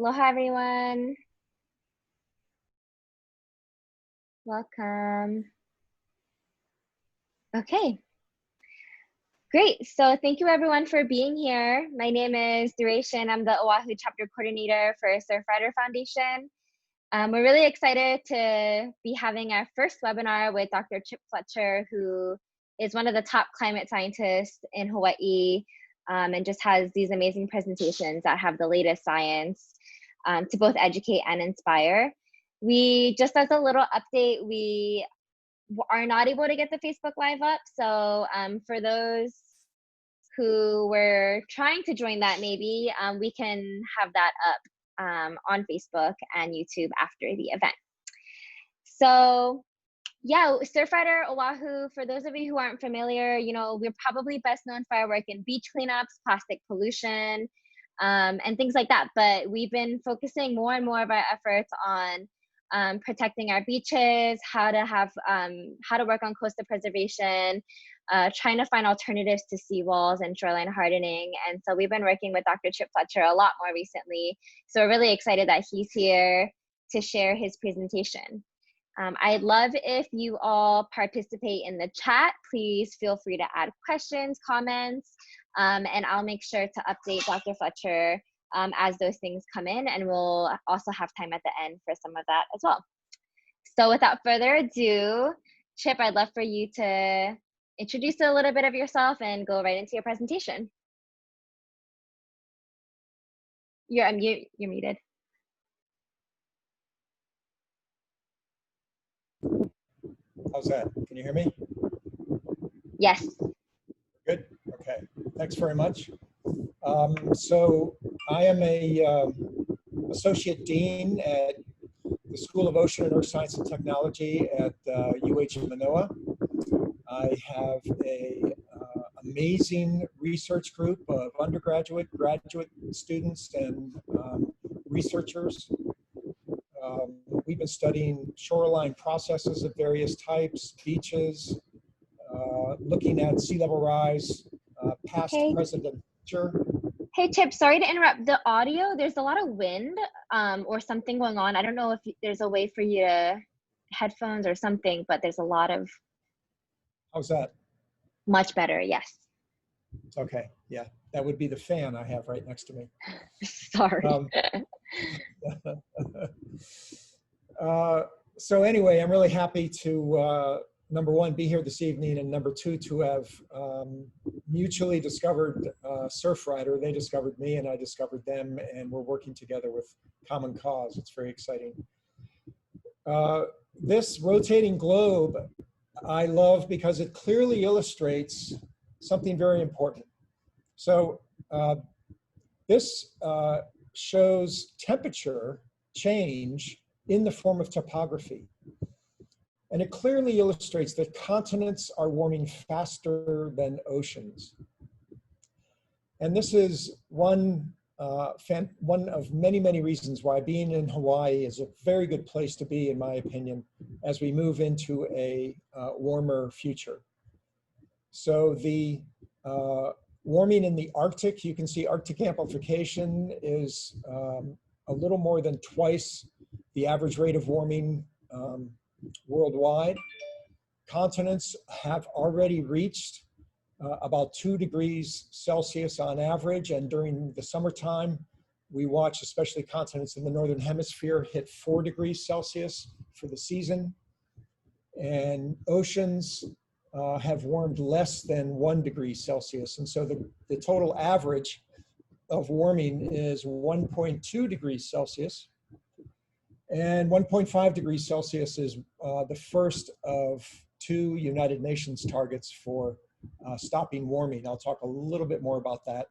Aloha, everyone. Welcome. Okay, great. So thank you everyone for being here. My name is Duration. I'm the Oahu chapter coordinator for Surfrider Foundation. We're really excited to be having our first webinar with Dr. Chip Fletcher, who is one of the top climate scientists in Hawaii, and just has these amazing presentations that have the latest science to both educate and inspire. We, just as a little update, we are not able to get the Facebook Live up. So for those who were trying to join that, maybe we can have that up on Facebook and YouTube after the event. So yeah, Surfrider Oahu, for those of you who aren't familiar, you know, we're probably best known for our work in beach cleanups, plastic pollution, and things like that. But we've been focusing more and more of our efforts on protecting our beaches, how to work on coastal preservation, trying to find alternatives to seawalls and shoreline hardening. And so we've been working with Dr. Chip Fletcher a lot more recently. So we're really excited that he's here to share his presentation. I'd love if you all participate in the chat. Please feel free to add questions, comments, and I'll make sure to update Dr. Fletcher as those things come in, and we'll also have time at the end for some of that as well. So without further ado, Chip, I'd love for you to introduce a little bit of yourself and go right into your presentation. You're muted. How's that? Can you hear me? Yes. Good. Okay. Thanks very much. So I am a associate dean at the School of Ocean and Earth Science and Technology at UH Manoa. I have a amazing research group of undergraduate, graduate students, and researchers. We've been studying shoreline processes of various types, beaches, looking at sea level rise, past, present, and future. Hey, Chip, sorry to interrupt. The audio, there's a lot of wind or something going on. I don't know if there's a way for you to headphones or something, but there's a lot of... How's that? Much better, yes. Okay, yeah, that would be the fan I have right next to me. Sorry. So anyway, I'm really happy to, number one, be here this evening, and number two, to have mutually discovered Surfrider. They discovered me and I discovered them, and we're working together with common cause. It's very exciting. This rotating globe I love because it clearly illustrates something very important. So this shows temperature change in the form of topography. And it clearly illustrates that continents are warming faster than oceans. And this is one of many, many reasons why being in Hawaii is a very good place to be, in my opinion, as we move into a warmer future. So the warming in the Arctic, you can see Arctic amplification is a little more than twice the average rate of warming worldwide. Continents have already reached about 2 degrees Celsius on average, and during the summertime, we watch especially continents in the Northern Hemisphere hit 4 degrees Celsius for the season. And oceans have warmed less than 1 degree Celsius. And so the total average of warming is 1.2 degrees Celsius. And 1.5 degrees Celsius is the first of 2 United Nations targets for stopping warming. I'll talk a little bit more about that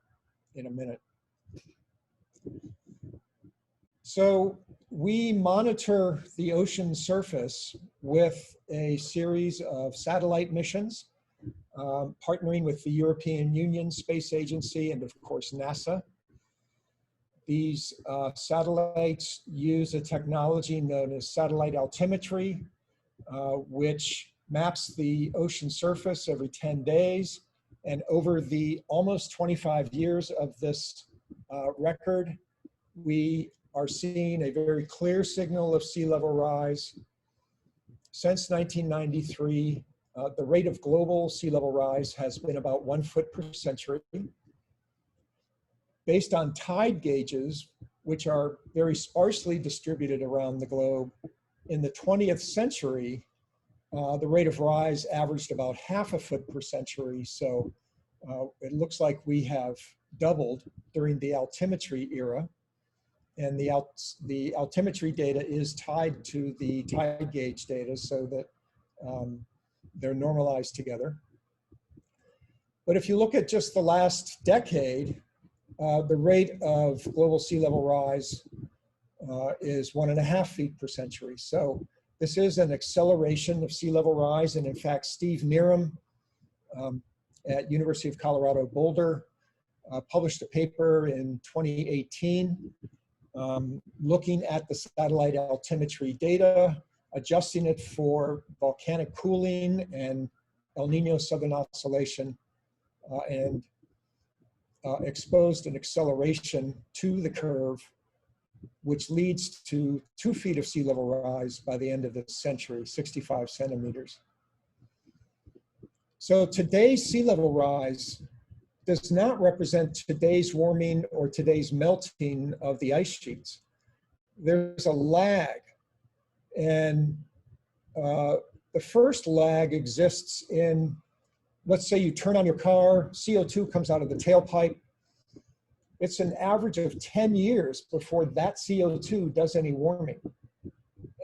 in a minute. So we monitor the ocean surface with a series of satellite missions, partnering with the European Union Space Agency and, of course, NASA. These satellites use a technology known as satellite altimetry, which maps the ocean surface every 10 days. And over the almost 25 years of this record, we are seeing a very clear signal of sea level rise. Since 1993, the rate of global sea level rise has been about 1 foot per century. Based on tide gauges, which are very sparsely distributed around the globe, in the 20th century, the rate of rise averaged about 1/2 foot per century. So it looks like we have doubled during the altimetry era. And the altimetry data is tied to the tide gauge data so that they're normalized together. But if you look at just the last decade, the rate of global sea level rise is 1.5 feet per century. So this is an acceleration of sea level rise. And in fact, Steve Neerum at University of Colorado Boulder published a paper in 2018 looking at the satellite altimetry data, adjusting it for volcanic cooling and El Nino Southern Oscillation, and exposed an acceleration to the curve, which leads to 2 feet of sea level rise by the end of the century, 65 centimeters. So today's sea level rise does not represent today's warming or today's melting of the ice sheets. There's a lag, and the first lag exists in, let's say you turn on your car, CO2 comes out of the tailpipe. It's an average of 10 years before that CO2 does any warming.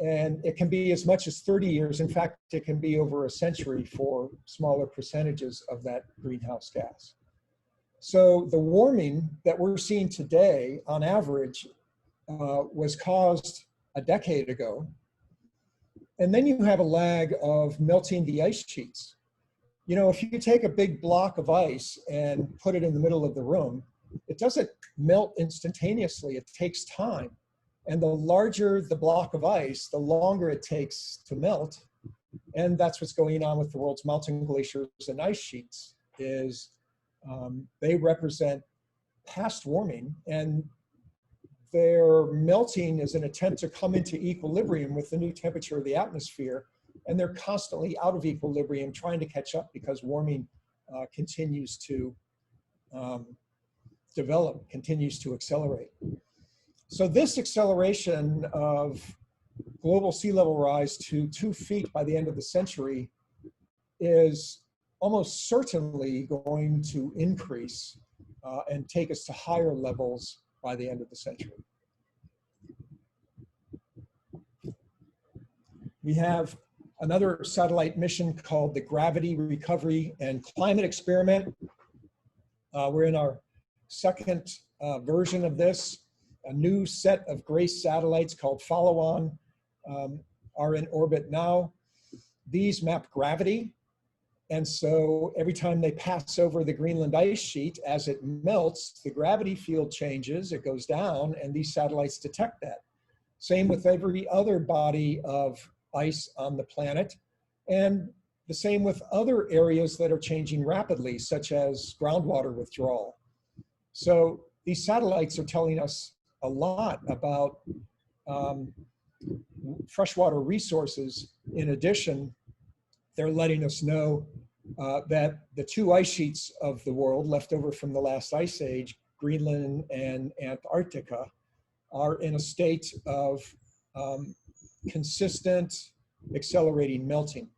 And it can be as much as 30 years. In fact, it can be over a century for smaller percentages of that greenhouse gas. So the warming that we're seeing today, on average, was caused a decade ago. And then you have a lag of melting the ice sheets. You know, if you take a big block of ice and put it in the middle of the room, it doesn't melt instantaneously, it takes time. And the larger the block of ice, the longer it takes to melt. And that's what's going on with the world's mountain glaciers and ice sheets, is they represent past warming, and their melting is an attempt to come into equilibrium with the new temperature of the atmosphere. And they're constantly out of equilibrium trying to catch up because warming continues to develop, continues to accelerate. So this acceleration of global sea level rise to 2 feet by the end of the century is almost certainly going to increase and take us to higher levels by the end of the century. We have another satellite mission called the Gravity Recovery and Climate Experiment. We're in our second version of this. A new set of GRACE satellites called Follow-On are in orbit now. These map gravity. And so every time they pass over the Greenland ice sheet, as it melts, the gravity field changes, it goes down, and these satellites detect that. Same with every other body of ice on the planet, and the same with other areas that are changing rapidly, such as groundwater withdrawal. So these satellites are telling us a lot about freshwater resources. In addition, they're letting us know that the two ice sheets of the world left over from the last ice age, Greenland and Antarctica, are in a state of consistent accelerating melting.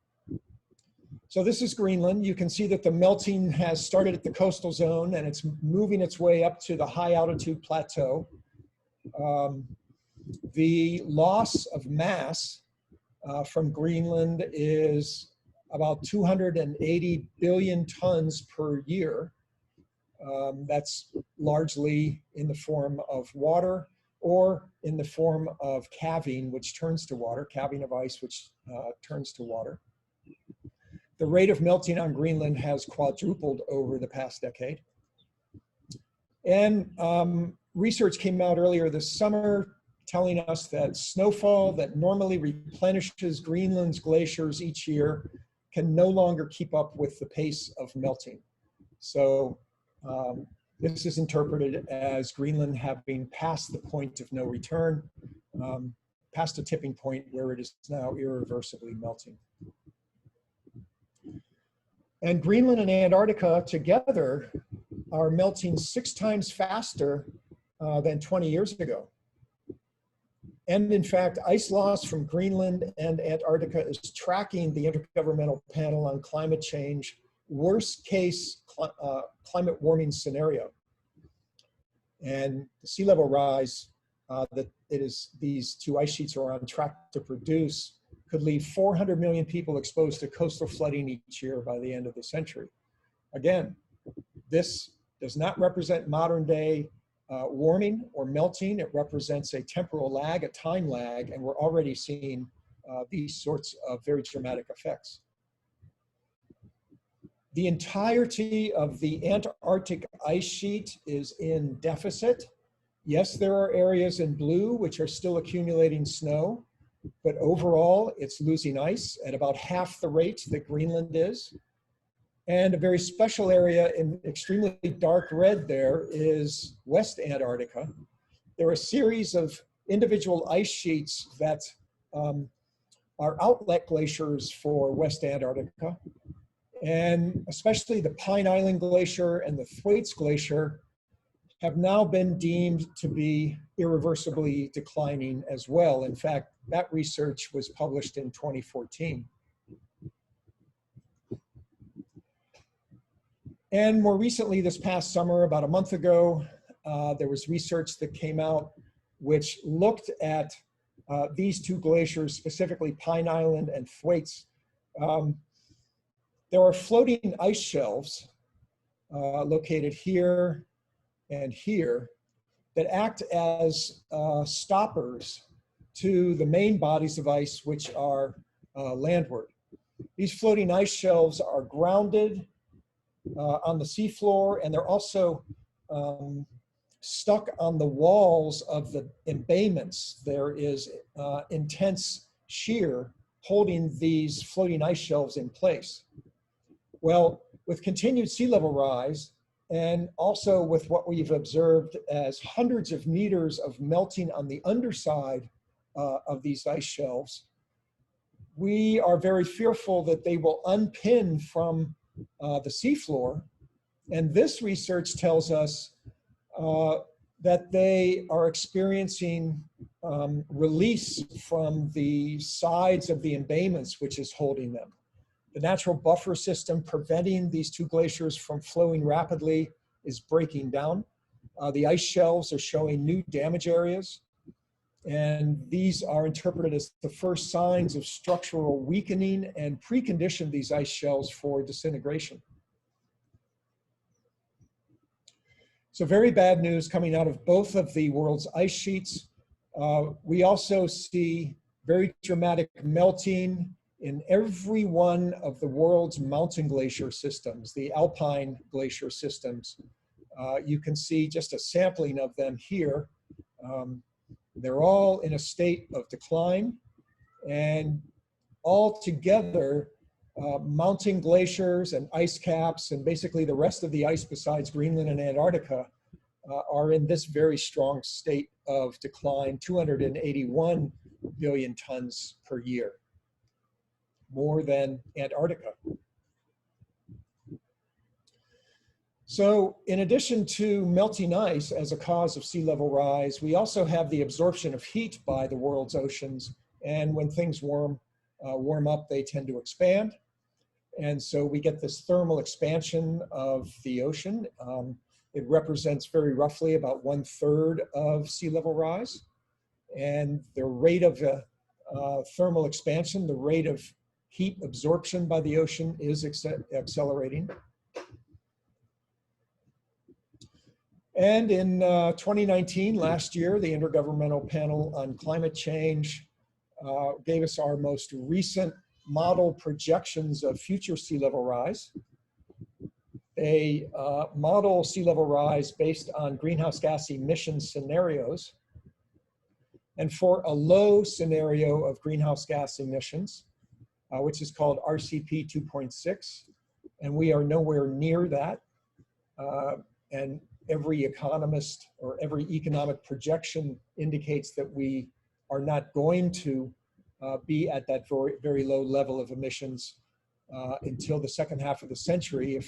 So this is Greenland. You can see that the melting has started at the coastal zone and it's moving its way up to the high altitude plateau. The loss of mass from Greenland is about 280 billion tons per year. That's largely in the form of water or in the form of calving, which turns to water, calving of ice, which turns to water. The rate of melting on Greenland has quadrupled over the past decade. And research came out earlier this summer telling us that snowfall that normally replenishes Greenland's glaciers each year can no longer keep up with the pace of melting. So This is interpreted as Greenland having passed the point of no return, past a tipping point where it is now irreversibly melting. And Greenland and Antarctica together are melting 6 times faster than 20 years ago. And in fact, ice loss from Greenland and Antarctica is tracking the Intergovernmental Panel on Climate Change worst case climate warming scenario. And the sea level rise that these 2 ice sheets are on track to produce could leave 400 million people exposed to coastal flooding each year by the end of the century. Again, this does not represent modern day warming or melting. It represents a temporal lag, a time lag, and we're already seeing these sorts of very dramatic effects. The entirety of the Antarctic ice sheet is in deficit. Yes, there are areas in blue which are still accumulating snow, but overall it's losing ice at about half the rate that Greenland is. And a very special area in extremely dark red there is West Antarctica. There are a series of individual ice sheets that are outlet glaciers for West Antarctica. And especially the Pine Island Glacier and the Thwaites Glacier have now been deemed to be irreversibly declining as well. In fact, that research was published in 2014. And more recently, this past summer, about a month ago, there was research that came out which looked at these 2 glaciers, specifically Pine Island and Thwaites. There are floating ice shelves located here and here that act as stoppers to the main bodies of ice which are landward. These floating ice shelves are grounded on the seafloor, and they're also stuck on the walls of the embayments. There is intense shear holding these floating ice shelves in place. Well, with continued sea level rise, and also with what we've observed as hundreds of meters of melting on the underside of these ice shelves, we are very fearful that they will unpin from the seafloor. And this research tells us that they are experiencing release from the sides of the embayments, which is holding them. The natural buffer system preventing these 2 glaciers from flowing rapidly is breaking down. The ice shelves are showing new damage areas, and these are interpreted as the first signs of structural weakening and precondition these ice shelves for disintegration. So very bad news coming out of both of the world's ice sheets. We also see very dramatic melting in every one of the world's mountain glacier systems, the alpine glacier systems. You can see just a sampling of them here. They're all in a state of decline, and all together, mountain glaciers and ice caps and basically the rest of the ice besides Greenland and Antarctica are in this very strong state of decline, 281 billion tons per year, more than Antarctica. So in addition to melting ice as a cause of sea level rise, we also have the absorption of heat by the world's oceans. And when things warm up, they tend to expand. And so we get this thermal expansion of the ocean. It represents very roughly about 1/3 of sea level rise. And the rate of thermal expansion, the rate of heat absorption by the ocean is accelerating. And in 2019, last year, the Intergovernmental Panel on Climate Change gave us our most recent model projections of future sea level rise. They model sea level rise based on greenhouse gas emission scenarios. And for a low scenario of greenhouse gas emissions, which is called RCP 2.6, and we are nowhere near that. And every economist or every economic projection indicates that we are not going to be at that very, very low level of emissions until the second half of the century,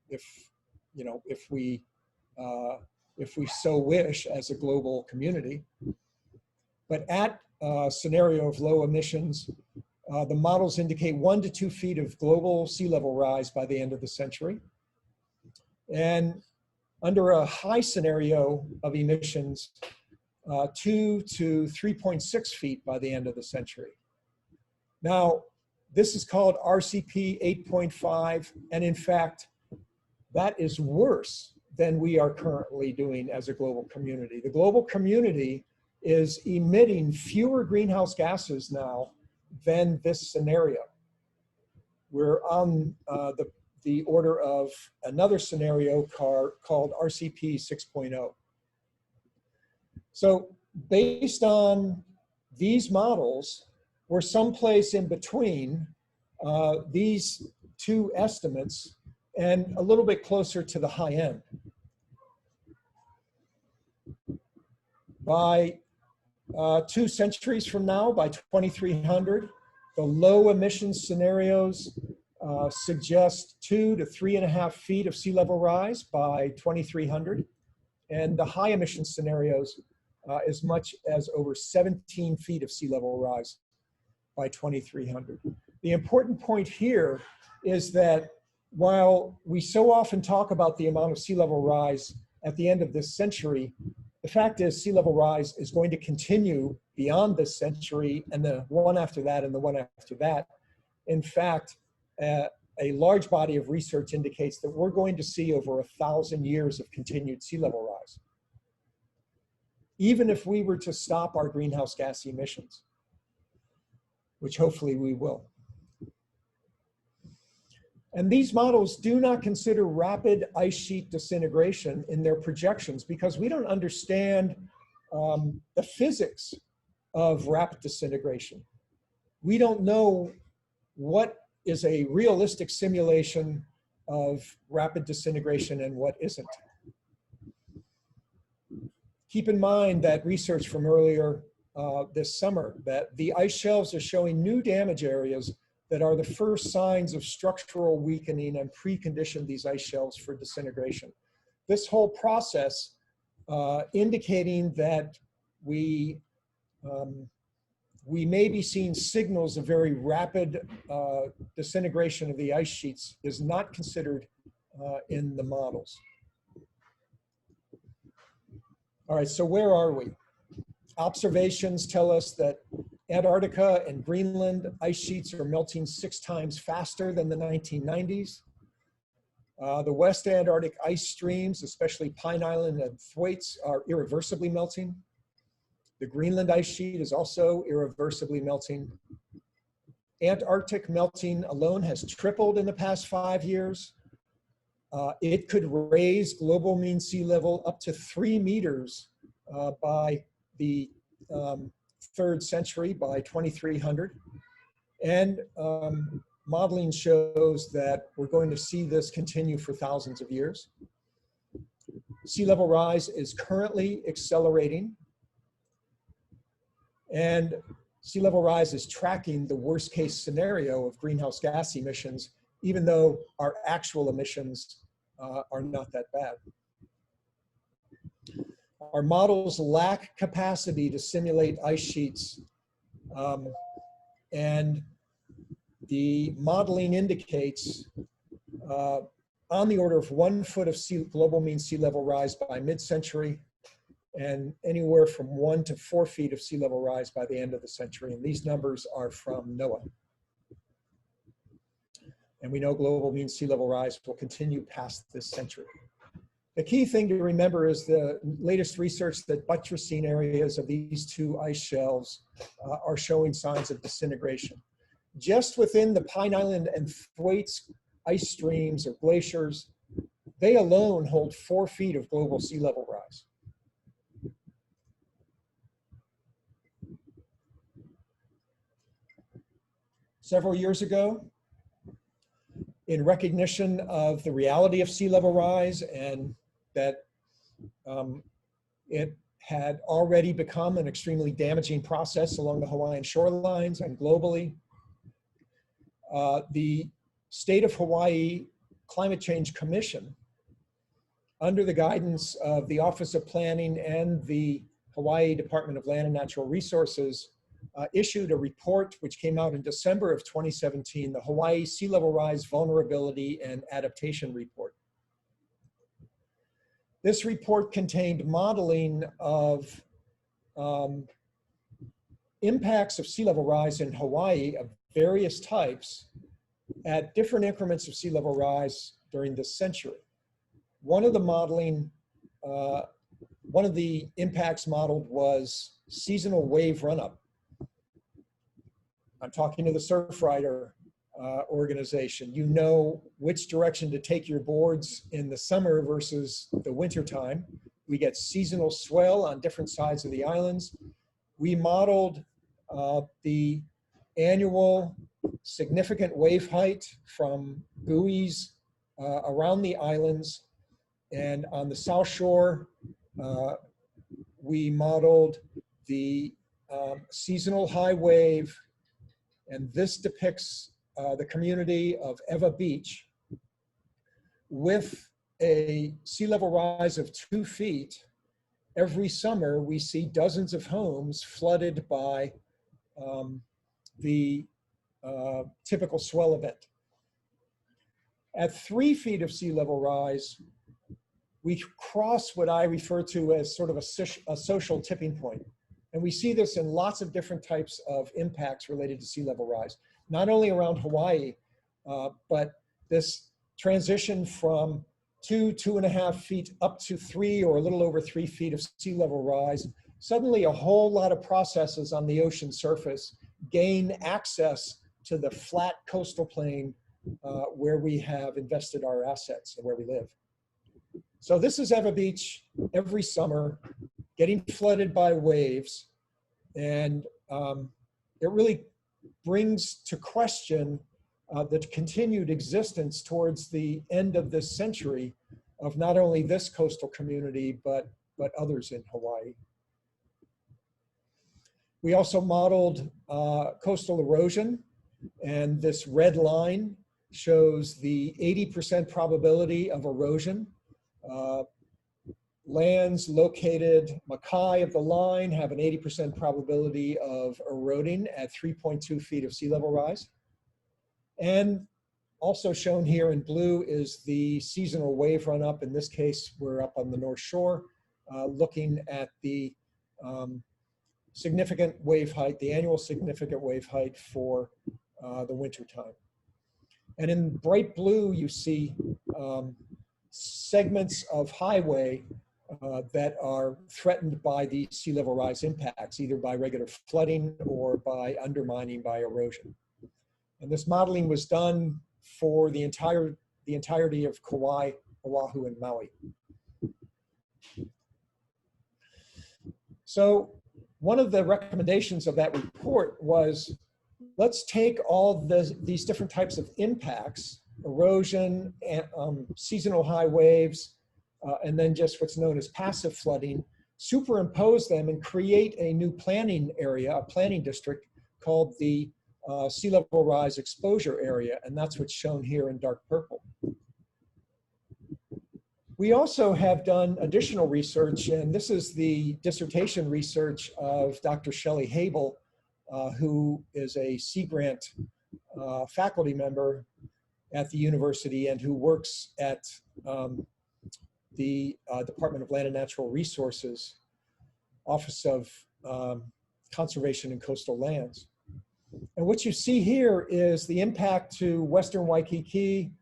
if we so wish as a global community. But at a scenario of low emissions, the models indicate 1 to 2 feet of global sea level rise by the end of the century. And under a high scenario of emissions, 2 to 3.6 feet by the end of the century. Now, this is called RCP 8.5, and in fact, that is worse than we are currently doing as a global community. The global community is emitting fewer greenhouse gases now than this scenario. We're on the order of another scenario called RCP 6.0. So based on these models, we're someplace in between these two estimates and a little bit closer to the high end. By 2 centuries from now, by 2300, the low emissions scenarios suggest 2 to 3.5 feet of sea level rise by 2300. And the high emission scenarios as much as over 17 feet of sea level rise by 2300. The important point here is that while we so often talk about the amount of sea level rise at the end of this century, the fact is sea level rise is going to continue beyond this century and the one after that and the one after that. In fact, a large body of research indicates that we're going to see over 1,000 years of continued sea level rise, even if we were to stop our greenhouse gas emissions, which hopefully we will. And these models do not consider rapid ice sheet disintegration in their projections because we don't understand the physics of rapid disintegration. We don't know what is a realistic simulation of rapid disintegration and what isn't. Keep in mind that research from earlier this summer, that the ice shelves are showing new damage areas that are the first signs of structural weakening and precondition these ice shelves for disintegration. This whole process indicating that we may be seeing signals of very rapid disintegration of the ice sheets is not considered in the models. All right, so where are we? Observations tell us that Antarctica and Greenland ice sheets are melting 6 times faster than the 1990s. The West Antarctic ice streams, especially Pine Island and Thwaites, are irreversibly melting. The Greenland ice sheet is also irreversibly melting. Antarctic melting alone has tripled in the past 5 years. It could raise global mean sea level up to 3 meters by the 3rd century, by 2300. And modeling shows that we're going to see this continue for thousands of years. Sea level rise is currently accelerating. And sea level rise is tracking the worst case scenario of greenhouse gas emissions, even though our actual emissions are not that bad. Our models lack capacity to simulate ice sheets, and the modeling indicates on the order of 1 foot of global mean sea level rise by mid-century, and anywhere from 1 to 4 feet of sea level rise by the end of the century. And these numbers are from NOAA. And we know global mean sea level rise will continue past this century. The key thing to remember is the latest research that buttressing areas of these 2 ice shelves are showing signs of disintegration. Just within the Pine Island and Thwaites ice streams or glaciers, they alone hold 4 feet of global sea level rise. Several years ago, in recognition of the reality of sea level rise and that It had already become an extremely damaging process along the Hawaiian shorelines and globally. The State of Hawaii Climate Change Commission, under the guidance of the Office of Planning and the Hawaii Department of Land and Natural Resources, issued a report which came out in December of 2017, the Hawaii Sea Level Rise Vulnerability and Adaptation Report. This report contained modeling of impacts of sea level rise in Hawaii of various types at different increments of sea level rise during this century. One of the impacts modeled was seasonal wave runup. I'm talking to the Surfrider organization. You know which direction to take your boards in the summer versus the winter time. We get seasonal swell on different sides of the islands. We modeled the annual significant wave height from buoys around the islands, and on the South Shore, we modeled the seasonal high wave, and this depicts the community of Ewa Beach with a sea level rise of 2 feet. Every summer, we see dozens of homes flooded by the typical swell event. At 3 feet of sea level rise, we cross what I refer to as sort of a social tipping point. And we see this in lots of different types of impacts related to sea level rise, not only around Hawaii, but this transition from 2.5 feet up to 3 or a little over 3 feet of sea level rise. Suddenly a whole lot of processes on the ocean surface gain access to the flat coastal plain where we have invested our assets and where we live. So this is Ewa Beach every summer, getting flooded by waves, and it really brings to question the continued existence towards the end of this century of not only this coastal community, but others in Hawaii. We also modeled coastal erosion, and this red line shows the 80% probability of erosion. Lands located Makai of the line have an 80% probability of eroding at 3.2 feet of sea level rise. And also shown here in blue is the seasonal wave run up. In this case, we're up on the North Shore, looking at the significant wave height, the annual significant wave height for the winter time. And in bright blue, you see segments of highway that are threatened by the sea level rise impacts, either by regular flooding or by undermining by erosion. And this modeling was done for the entirety of Kauai, Oahu, and Maui. So one of the recommendations of that report was, let's take all these different types of impacts, erosion, and, seasonal high waves, and then just what's known as passive flooding, superimpose them and create a new planning area, a planning district called the sea level rise exposure area, and that's what's shown here in dark purple. We also have done additional research, and this is the dissertation research of Dr. Shelley Habel, who is a Sea Grant faculty member at the university and who works at the Department of Land and Natural Resources, Office of Conservation and Coastal Lands. And what you see here is the impact to Western Waikiki,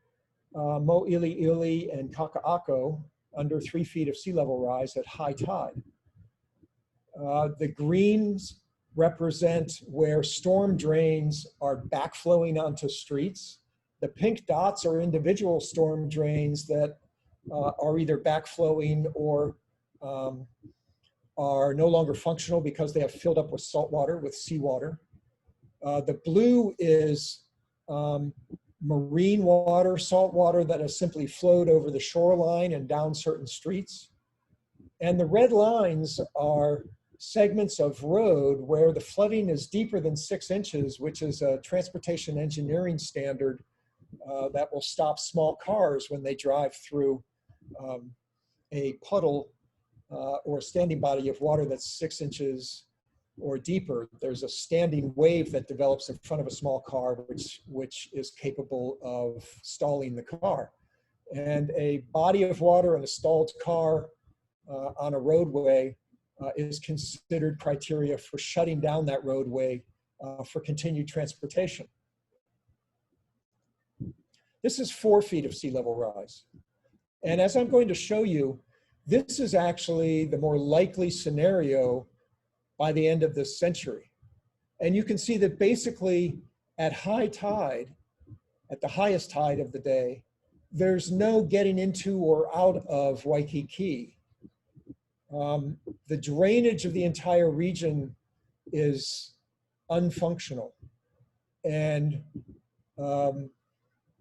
Mo'iliili, and Kaka'ako under 3 feet of sea level rise at high tide. The greens represent where storm drains are backflowing onto streets. The pink dots are individual storm drains that are either backflowing or are no longer functional because they have filled up with salt water, with seawater. The blue is marine water, salt water that has simply flowed over the shoreline and down certain streets. And the red lines are segments of road where the flooding is deeper than 6 inches, which is a transportation engineering standard that will stop small cars when they drive through a puddle or a standing body of water that's 6 inches or deeper. There's a standing wave that develops in front of a small car, which is capable of stalling the car. And a body of water and a stalled car on a roadway is considered criteria for shutting down that roadway for continued transportation. This is 4 feet of sea level rise. And as I'm going to show you, this is actually the more likely scenario by the end of this century. And you can see that basically at high tide, at the highest tide of the day, there's no getting into or out of Waikiki. The drainage of the entire region is unfunctional. And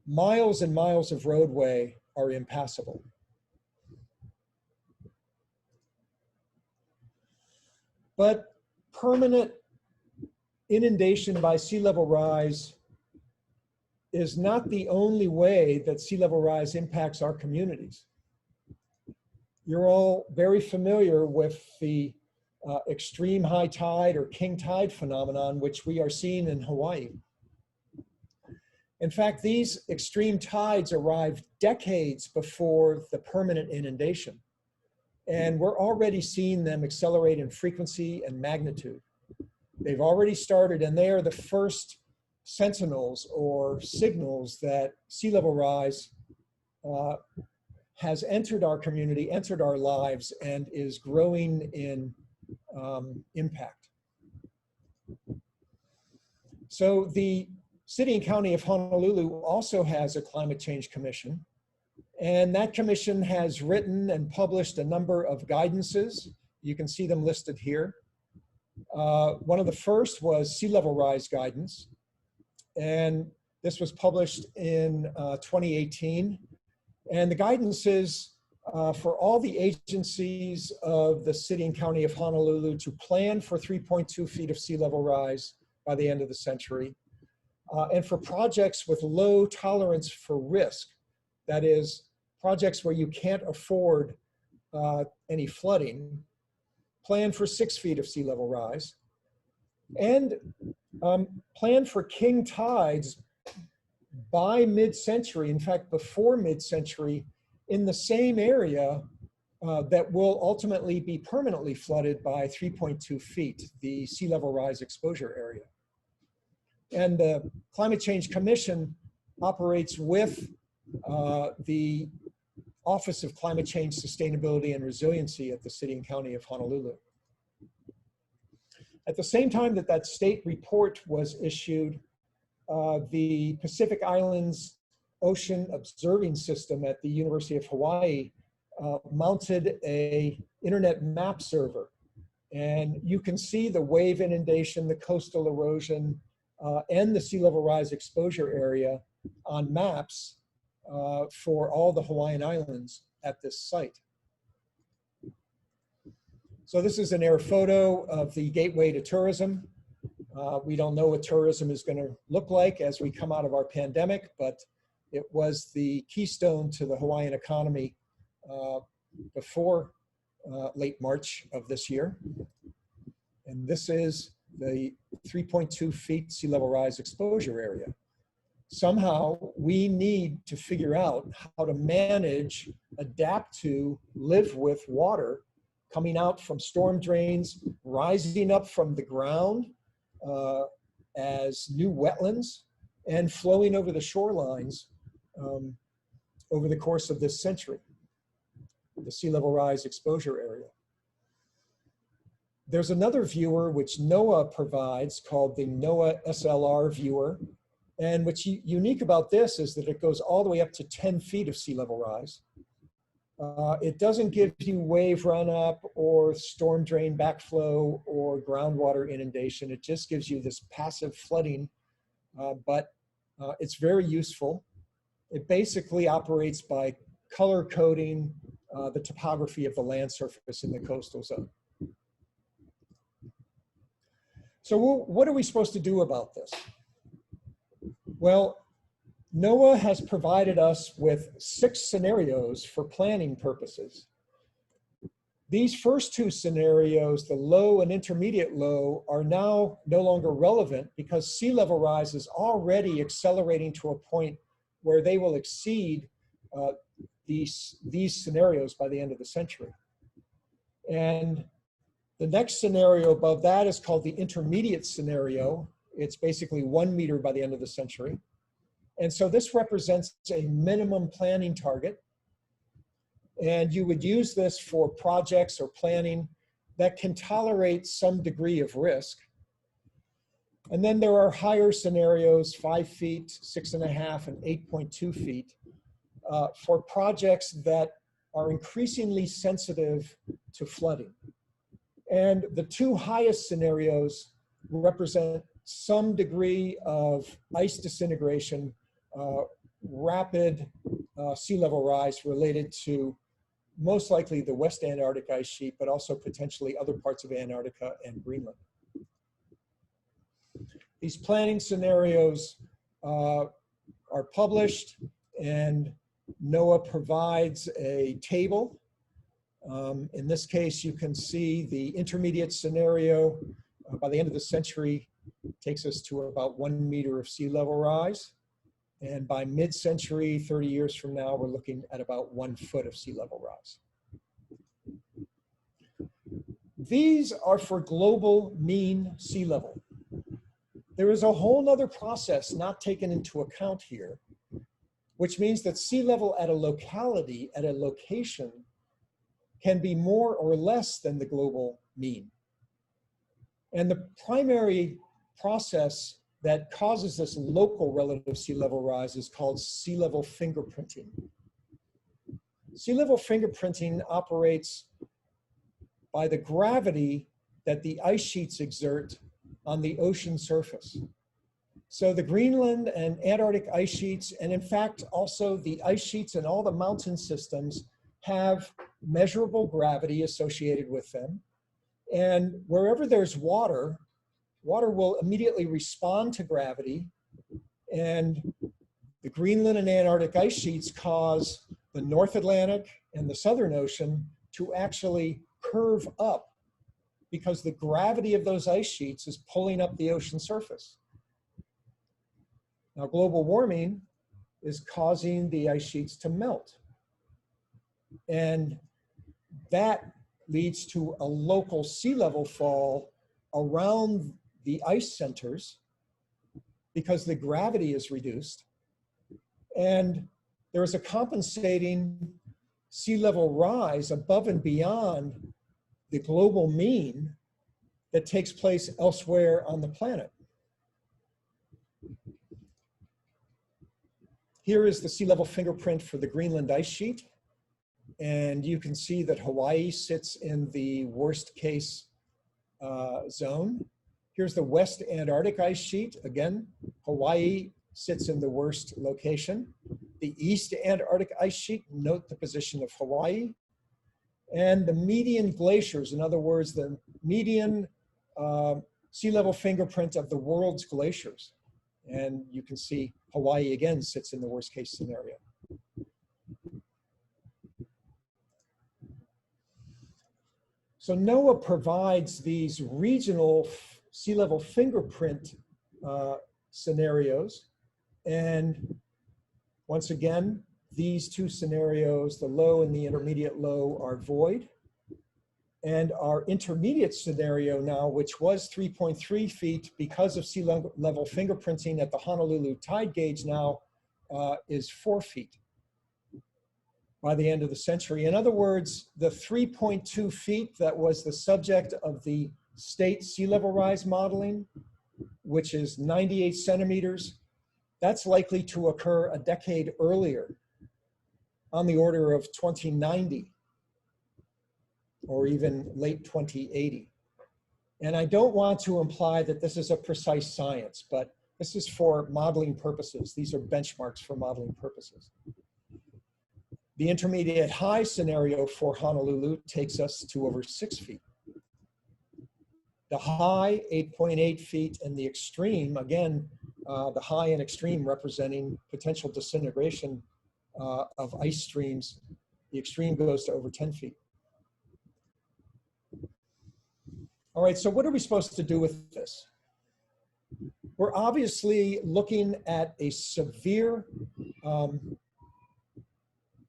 miles and miles of roadway are impassable. But permanent inundation by sea level rise is not the only way that sea level rise impacts our communities. You're all very familiar with the extreme high tide or king tide phenomenon, which we are seeing in Hawaii. In fact, these extreme tides arrived decades before the permanent inundation. And we're already seeing them accelerate in frequency and magnitude. They've already started, and they are the first sentinels or signals that sea level rise has entered our community, entered our lives, and is growing in impact. So the City and County of Honolulu also has a climate change commission. And that commission has written and published a number of guidances. You can see them listed here. One of the first was sea level rise guidance. And this was published in 2018. And the guidance is for all the agencies of the City and County of Honolulu to plan for 3.2 feet of sea level rise by the end of the century. And for projects with low tolerance for risk, that is, projects where you can't afford any flooding, plan for 6 feet of sea level rise, and plan for king tides by mid-century, in fact, before mid-century, in the same area that will ultimately be permanently flooded by 3.2 feet, the sea level rise exposure area. And the Climate Change Commission operates with the Office of Climate Change, Sustainability, and Resiliency at the City and County of Honolulu. At the same time that that state report was issued, the Pacific Islands Ocean Observing System at the University of Hawaii mounted an internet map server. And you can see the wave inundation, the coastal erosion, and the sea level rise exposure area on maps for all the Hawaiian Islands at this site. So this is an air photo of the gateway to tourism. We don't know what tourism is going to look like as we come out of our pandemic, but it was the keystone to the Hawaiian economy before late March of this year. And this is the 3.2 feet sea level rise exposure area. Somehow we need to figure out how to manage, adapt to, live with water coming out from storm drains, rising up from the ground as new wetlands, and flowing over the shorelines over the course of this century, the sea level rise exposure area. There's another viewer which NOAA provides called the NOAA SLR viewer. And what's unique about this is that it goes all the way up to 10 feet of sea level rise. It doesn't give you wave run up or storm drain backflow or groundwater inundation. It just gives you this passive flooding, but it's very useful. It basically operates by color coding the topography of the land surface in the coastal zone. So what are we supposed to do about this? Well, NOAA has provided us with 6 scenarios for planning purposes. These first 2 scenarios, the low and intermediate low, are now no longer relevant because sea level rise is already accelerating to a point where they will exceed these scenarios by the end of the century. And the next scenario above that is called the intermediate scenario. It's basically 1 meter by the end of the century. And so this represents a minimum planning target. And you would use this for projects or planning that can tolerate some degree of risk. And then there are higher scenarios, 5 feet, 6.5, and 8.2 feet, for projects that are increasingly sensitive to flooding. And the 2 highest scenarios represent some degree of ice disintegration, rapid sea level rise related to most likely the West Antarctic ice sheet, but also potentially other parts of Antarctica and Greenland. These planning scenarios are published, and NOAA provides a table. In this case, you can see the intermediate scenario by the end of the century takes us to about 1 meter of sea level rise. And by mid-century, 30 years from now, we're looking at about 1 foot of sea level rise. These are for global mean sea level. There is a whole nother process not taken into account here, which means that sea level at a locality, at a location, can be more or less than the global mean. And the primary process that causes this local relative sea level rise is called sea level fingerprinting. Sea level fingerprinting operates by the gravity that the ice sheets exert on the ocean surface. So the Greenland and Antarctic ice sheets, and in fact also the ice sheets and all the mountain systems, have measurable gravity associated with them. And wherever there's water, water will immediately respond to gravity, and the Greenland and Antarctic ice sheets cause the North Atlantic and the Southern Ocean to actually curve up because the gravity of those ice sheets is pulling up the ocean surface. Now, global warming is causing the ice sheets to melt, and that leads to a local sea level fall around the ice centers because the gravity is reduced, and there is a compensating sea level rise above and beyond the global mean that takes place elsewhere on the planet. Here is the sea level fingerprint for the Greenland ice sheet, and you can see that Hawaii sits in the worst case zone. Here's the West Antarctic ice sheet. Again, Hawaii sits in the worst location. The East Antarctic ice sheet, note the position of Hawaii. And the median glaciers, in other words, the median sea level fingerprint of the world's glaciers. And you can see Hawaii again sits in the worst case scenario. So NOAA provides these regional sea level fingerprint scenarios. And once again, these 2 scenarios, the low and the intermediate low, are void. And our intermediate scenario now, which was 3.3 feet because of sea level fingerprinting at the Honolulu tide gauge, now is 4 feet by the end of the century. In other words, the 3.2 feet that was the subject of the state sea level rise modeling, which is 98 centimeters, that's likely to occur a decade earlier, on the order of 2090 or even late 2080. And I don't want to imply that this is a precise science, but this is for modeling purposes. These are benchmarks for modeling purposes. The intermediate high scenario for Honolulu takes us to over 6 feet. The high, 8.8 feet, and the extreme, again, the high and extreme representing potential disintegration of ice streams. The extreme goes to over 10 feet. All right, so what are we supposed to do with this? We're obviously looking at a severe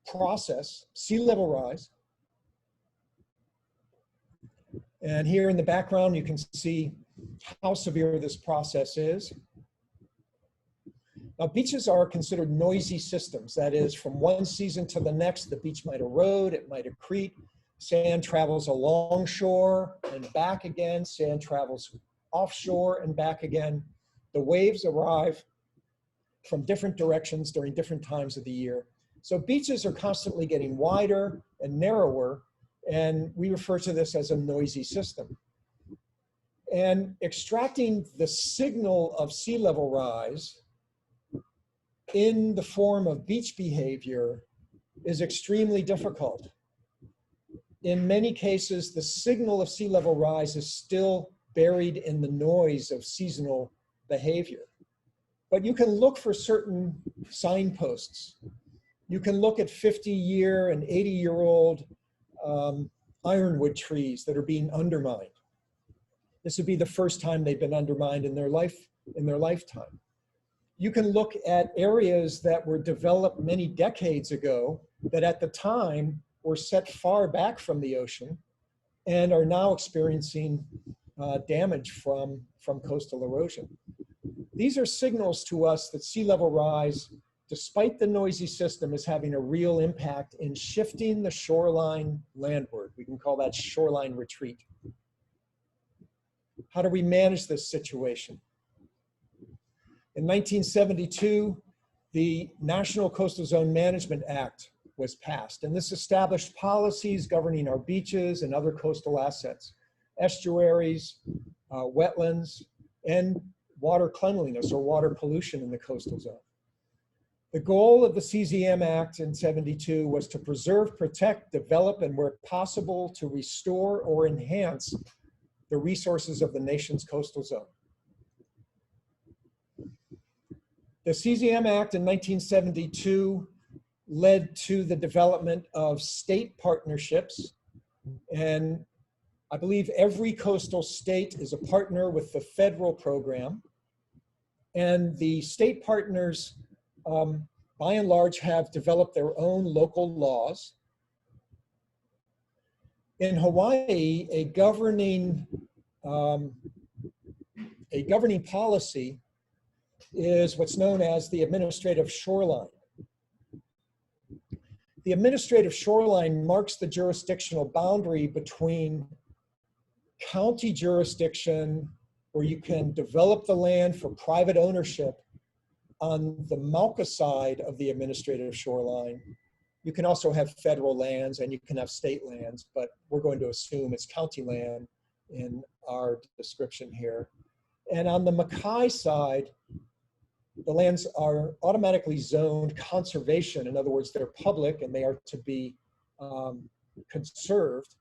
process, sea level rise. And here in the background, you can see how severe this process is. Now, beaches are considered noisy systems. That is, from one season to the next, the beach might erode, it might accrete. Sand travels along shore and back again. Sand travels offshore and back again. The waves arrive from different directions during different times of the year. So beaches are constantly getting wider and narrower, and we refer to this as a noisy system. And extracting the signal of sea level rise in the form of beach behavior is extremely difficult. In many cases, the signal of sea level rise is still buried in the noise of seasonal behavior. But you can look for certain signposts. You can look at 50-year and 80-year-old ironwood trees that are being undermined. This would be the first time they've been undermined in their lifetime. You can look at areas that were developed many decades ago that at the time were set far back from the ocean and are now experiencing damage from coastal erosion. These are signals to us that sea level rise, despite the noisy system, is having a real impact in shifting the shoreline landward. We can call that shoreline retreat. How do we manage this situation? In 1972, the National Coastal Zone Management Act was passed, and this established policies governing our beaches and other coastal assets, estuaries, wetlands, and water cleanliness or water pollution in the coastal zone. The goal of the CZM Act in '72 was to preserve, protect, develop, and where possible to restore or enhance the resources of the nation's coastal zone. The CZM Act in 1972 led to the development of state partnerships, and I believe every coastal state is a partner with the federal program, and the state partners by and large have developed their own local laws. In Hawaii, a governing policy is what's known as the administrative shoreline. The administrative shoreline marks the jurisdictional boundary between county jurisdiction, where you can develop the land for private ownership on the Mauka side of the administrative shoreline. You can also have federal lands and you can have state lands, but we're going to assume it's county land in our description here. And on the Makai side, the lands are automatically zoned conservation. In other words, they're public and they are to be conserved,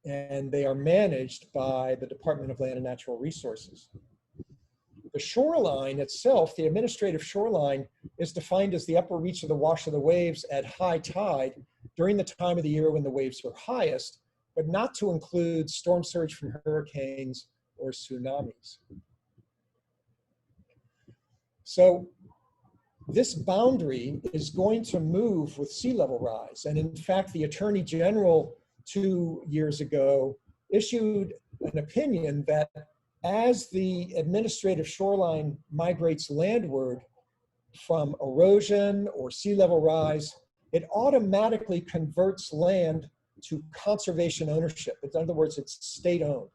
and they are managed by the Department of Land and Natural Resources. The shoreline itself, the administrative shoreline, is defined as the upper reach of the wash of the waves at high tide during the time of the year when the waves are highest, but not to include storm surge from hurricanes or tsunamis. So this boundary is going to move with sea level rise. And in fact, the Attorney General 2 years ago issued an opinion that as the administrative shoreline migrates landward from erosion or sea level rise, it automatically converts land to conservation ownership. In other words, it's state-owned.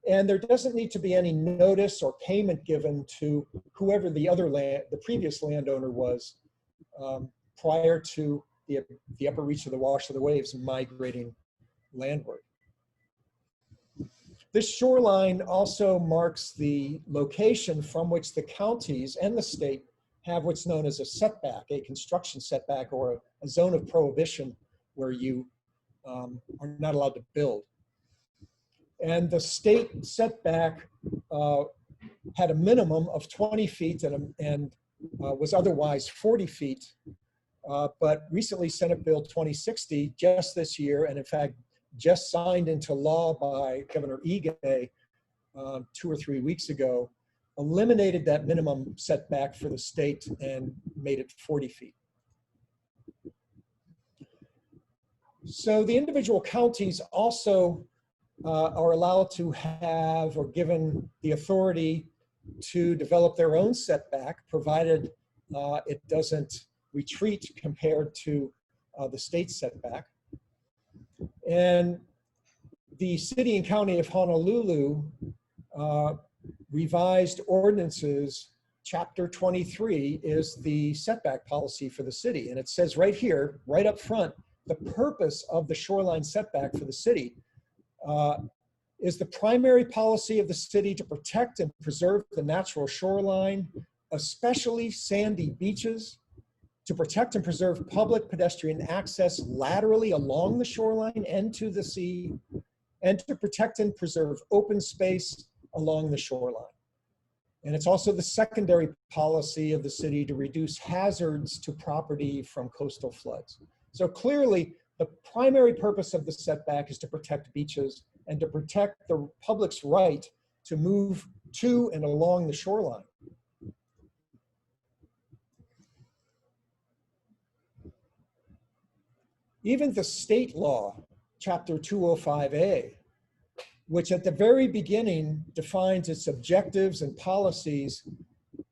And there doesn't need to be any notice or payment given to whoever the previous landowner was prior to the upper reach of the wash of the waves migrating landward. This shoreline also marks the location from which the counties and the state have what's known as a setback, a construction setback or a zone of prohibition where you are not allowed to build. And the state setback had a minimum of 20 feet and was otherwise 40 feet. But recently Senate Bill 2060, just this year, and in fact, just signed into law by Governor Ige 2 or 3 weeks ago, eliminated that minimum setback for the state and made it 40 feet. So the individual counties also are allowed to have or given the authority to develop their own setback, provided it doesn't retreat compared to the state setback. And the City and County of Honolulu revised ordinances, Chapter 23 is the setback policy for the city. And it says right here, right up front, the purpose of the shoreline setback for the city is the primary policy of the city to protect and preserve the natural shoreline, especially sandy beaches, to protect and preserve public pedestrian access laterally along the shoreline and to the sea, and to protect and preserve open space along the shoreline. And it's also the secondary policy of the city to reduce hazards to property from coastal floods. So clearly, the primary purpose of the setback is to protect beaches and to protect the public's right to move to and along the shoreline. Even the state law, Chapter 205A, which at the very beginning defines its objectives and policies.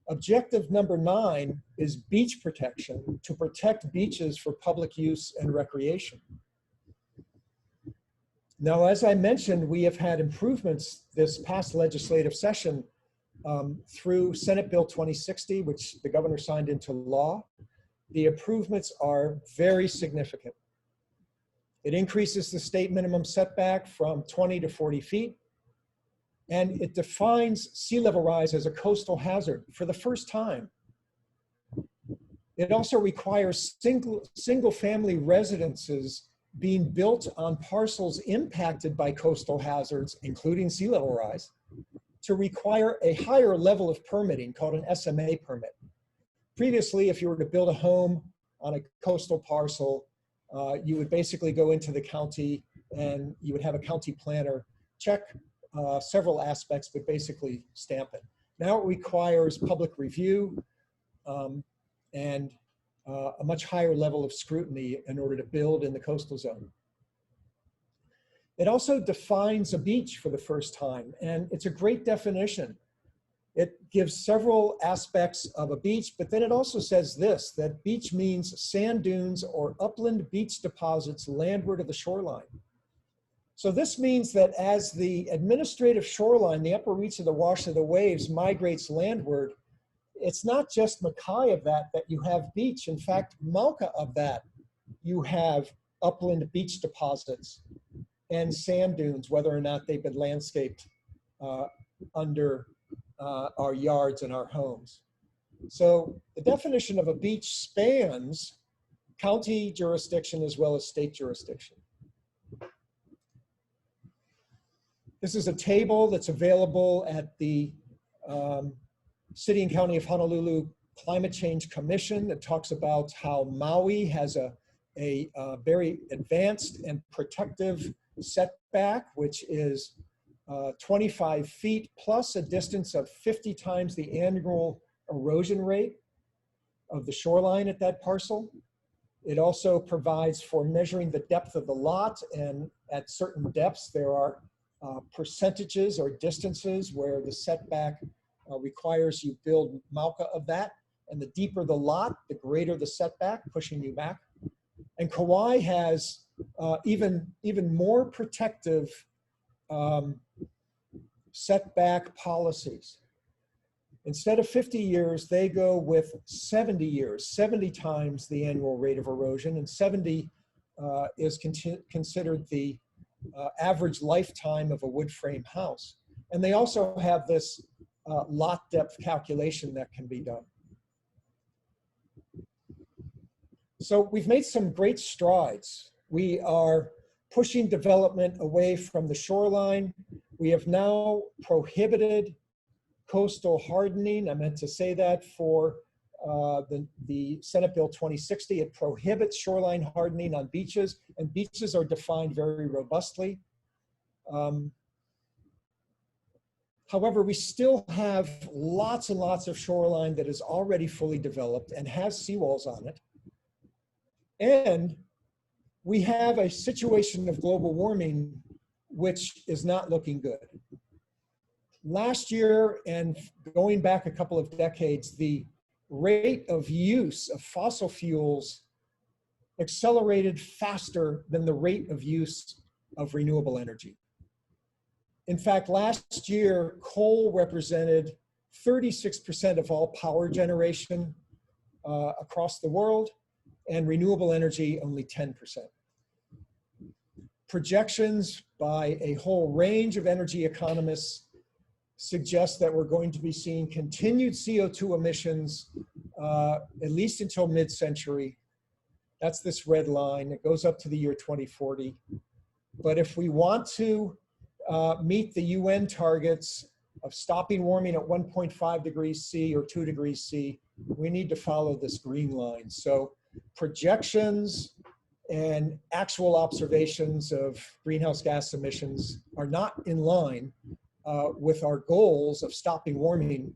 Objective number 9 is beach protection, to protect beaches for public use and recreation. Now, as I mentioned, we have had improvements this past legislative session through Senate Bill 2060, which the governor signed into law. The improvements are very significant. It increases the state minimum setback from 20 to 40 feet. And it defines sea level rise as a coastal hazard for the first time. It also requires single family residences being built on parcels impacted by coastal hazards, including sea level rise, to require a higher level of permitting called an SMA permit. Previously, if you were to build a home on a coastal parcel, you would basically go into the county and you would have a county planner check several aspects, but basically stamp it. Now it requires public review and a much higher level of scrutiny in order to build in the coastal zone. It also defines a beach for the first time, and it's a great definition. It gives several aspects of a beach, but then it also says this, that beach means sand dunes or upland beach deposits landward of the shoreline. So this means that as the administrative shoreline, the upper reach of the wash of the waves migrates landward, it's not just Mackay of that you have beach. In fact, Mauka of that, you have upland beach deposits and sand dunes, whether or not they've been landscaped under our yards and our homes. So the definition of a beach spans county jurisdiction as well as state jurisdiction. This is a table that's available at the City and County of Honolulu Climate Change Commission that talks about how Maui has a very advanced and protective setback, which is 25 feet plus a distance of 50 times the annual erosion rate of the shoreline at that parcel. It also provides for measuring the depth of the lot, and at certain depths there are percentages or distances where the setback requires you build Mauka of that, and the deeper the lot, the greater the setback, pushing you back. And Kauai has even more protective setback policies. Instead of 50 years, they go with 70 years, 70 times the annual rate of erosion, and 70 is considered the average lifetime of a wood frame house. And they also have this lot depth calculation that can be done. So we've made some great strides. We are pushing development away from the shoreline. We have now prohibited coastal hardening. I meant to say that for the Senate Bill 2060. It prohibits shoreline hardening on beaches, and beaches are defined very robustly. However, we still have lots and lots of shoreline that is already fully developed and has seawalls on it. And we have a situation of global warming which is not looking good. Last year, and going back a couple of decades, the rate of use of fossil fuels accelerated faster than the rate of use of renewable energy. In fact, last year, coal represented 36% of all power generation across the world, and renewable energy only 10%. Projections by a whole range of energy economists suggest that we're going to be seeing continued CO2 emissions at least until mid-century. That's this red line. It goes up to the year 2040. But if we want to meet the UN targets of stopping warming at 1.5 degrees C or 2 degrees C, we need to follow this green line. So projections and actual observations of greenhouse gas emissions are not in line with our goals of stopping warming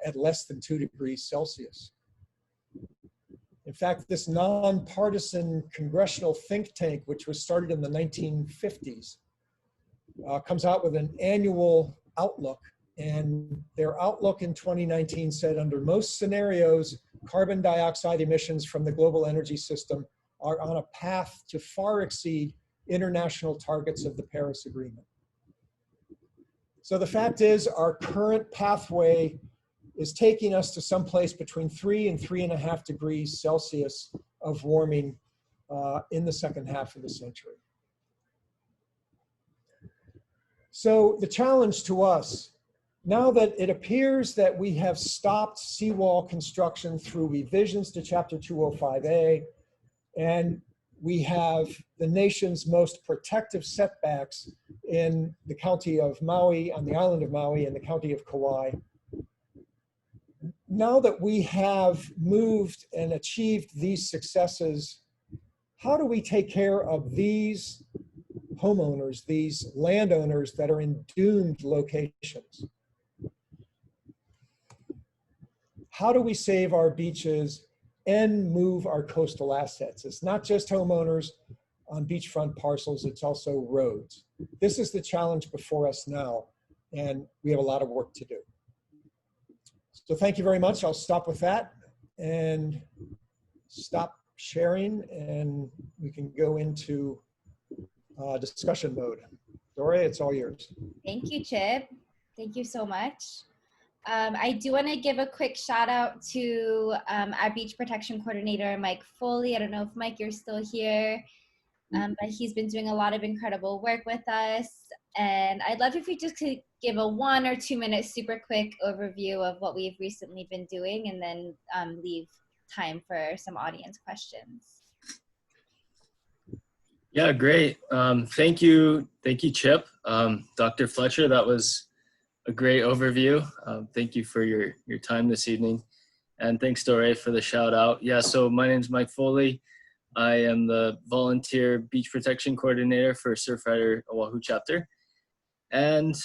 at less than 2 degrees Celsius. In fact, this nonpartisan congressional think tank, which was started in the 1950s, comes out with an annual outlook. And their outlook in 2019 said, under most scenarios, carbon dioxide emissions from the global energy system are on a path to far exceed international targets of the Paris Agreement. So the fact is, our current pathway is taking us to someplace between 3 and 3.5 degrees Celsius of warming in the second half of the century. So the challenge to us, now that it appears that we have stopped seawall construction through revisions to Chapter 205A, and we have the nation's most protective setbacks in the county of Maui, on the island of Maui, and the county of Kauai. Now that we have moved and achieved these successes, how do we take care of these homeowners, these landowners that are in doomed locations? How do we save our beaches and move our coastal assets? It's not just homeowners on beachfront parcels, it's also roads. This is the challenge before us now, and we have a lot of work to do. So thank you very much. I'll stop with that and stop sharing, and we can go into discussion mode. Dore, it's all yours. Thank you, Chip. Thank you so much. I do want to give a quick shout out to our beach protection coordinator, Mike Foley. I don't know if Mike, you're still here, but he's been doing a lot of incredible work with us. And I'd love if you just could give a 1 or 2 minute super quick overview of what we've recently been doing, and then leave time for some audience questions. Yeah, great. Thank you, Chip. Dr. Fletcher, that was a great overview. Thank you for your time this evening. And thanks, Dore, for the shout out. Yeah, so my name's Mike Foley. I am the volunteer beach protection coordinator for Surfrider Oahu chapter. And